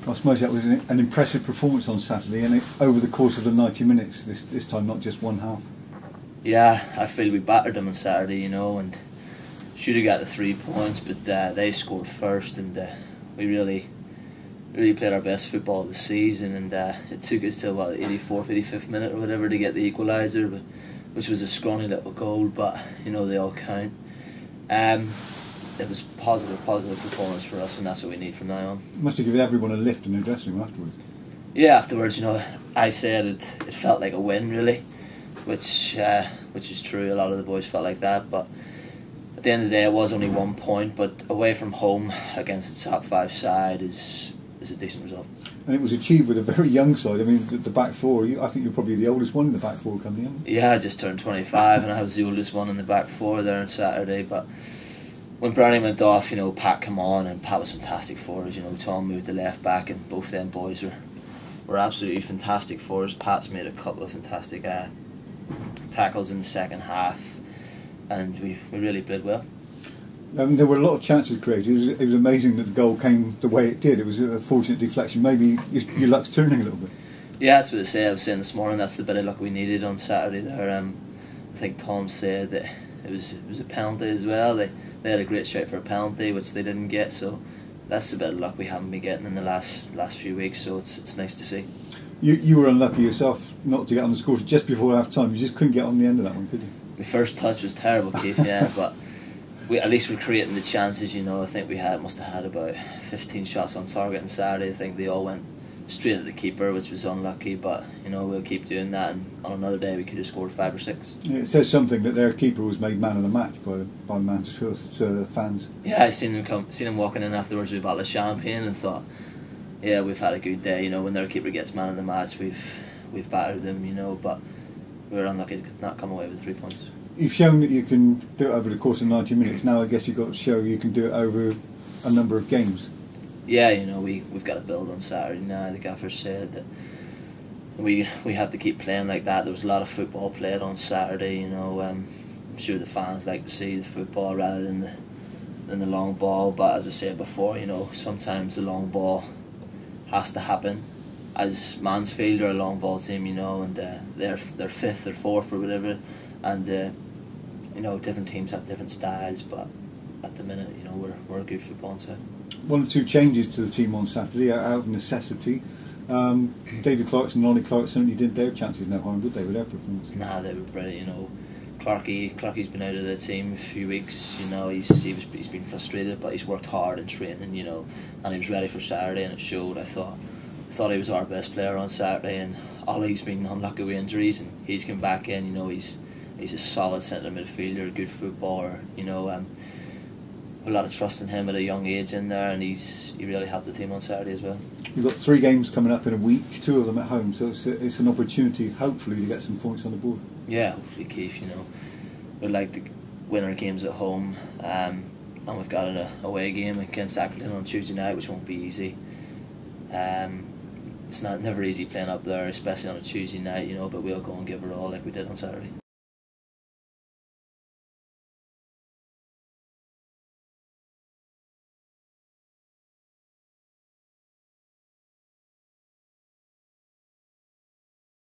I suppose that was an impressive performance on Saturday, and over the course of the 90 minutes, this time not just one half. Yeah, I feel we battered them on Saturday, and should have got the 3 points, but they scored first, and we really played our best football of the season, and it took us till the 84th, 85th minute or whatever to get the equaliser, which was a scrawny little goal, but they all count. It was positive performance for us, and that's what we need from now on. Must have given everyone a lift in the dressing room afterwards. Yeah, afterwards, I said it felt like a win, really, which is true. A lot of the boys felt like that, but at the end of the day, it was only 1 point. But away from home against the top 5 side is a decent result. And it was achieved with a very young side. I mean, the back four. I think you're probably the oldest one in the back four coming in. Yeah, I just turned 25, and I was the oldest one in the back four there on Saturday, but when Brownie went off, Pat came on, and Pat was fantastic for us. Tom moved to left back, and both them boys were absolutely fantastic for us. Pat's made a couple of fantastic tackles in the second half, and we really played well. There were a lot of chances created. It was amazing that the goal came the way it did. It was a fortunate deflection. Maybe your luck's turning a little bit. Yeah, that's what I was saying this morning. That's the bit of luck we needed on Saturday there. I think Tom said that it was a penalty as well. They had a great strike for a penalty, which they didn't get, so that's a bit of luck we haven't been getting in the last few weeks, so it's nice to see. You were unlucky yourself not to get on the score just before half time. You just couldn't get on the end of that one, could you? My first touch was terrible, Keith, yeah, but at least we're creating the chances, I think we must have had about 15 shots on target on Saturday. I think they all went straight at the keeper, which was unlucky, but we'll keep doing that, and on another day we could have scored 5 or 6. Yeah, it says something that their keeper was made man of the match by Mansfield fans. Yeah, I seen him walking in afterwards with a bottle of champagne and thought, yeah, we've had a good day. When their keeper gets man of the match, we've battered them, but we were unlucky to not come away with 3 points. You've shown that you can do it over the course of 90 minutes. Now I guess you've got to show you can do it over a number of games. Yeah, we've got to build on Saturday now. The gaffer said that we have to keep playing like that. There was a lot of football played on Saturday. I'm sure the fans like to see the football rather than the long ball. But as I said before, sometimes the long ball has to happen. As Mansfield are a long ball team, and they're 5th or 4th or whatever, and different teams have different styles, but at the minute, we're a good football side. 1 or 2 changes to the team on Saturday out of necessity. David Clarkson and Ollie Clark certainly did their chances no harm, did they, with their performance? Nah, they were brilliant. Clarky's been out of the team a few weeks. He's been frustrated, but he's worked hard in training. And he was ready for Saturday, and it showed. I thought he was our best player on Saturday, and Ollie's been unlucky with injuries, and he's come back in. He's a solid centre midfielder, a good footballer. A lot of trust in him at a young age in there, and he really helped the team on Saturday as well. You've got 3 games coming up in a week, 2 of them at home, so it's an opportunity, hopefully, to get some points on the board. Yeah, hopefully, Keith. We'd like to win our games at home, and we've got an away game against Accrington on Tuesday night, which won't be easy. It's never easy playing up there, especially on a Tuesday night, but we'll go and give it all like we did on Saturday.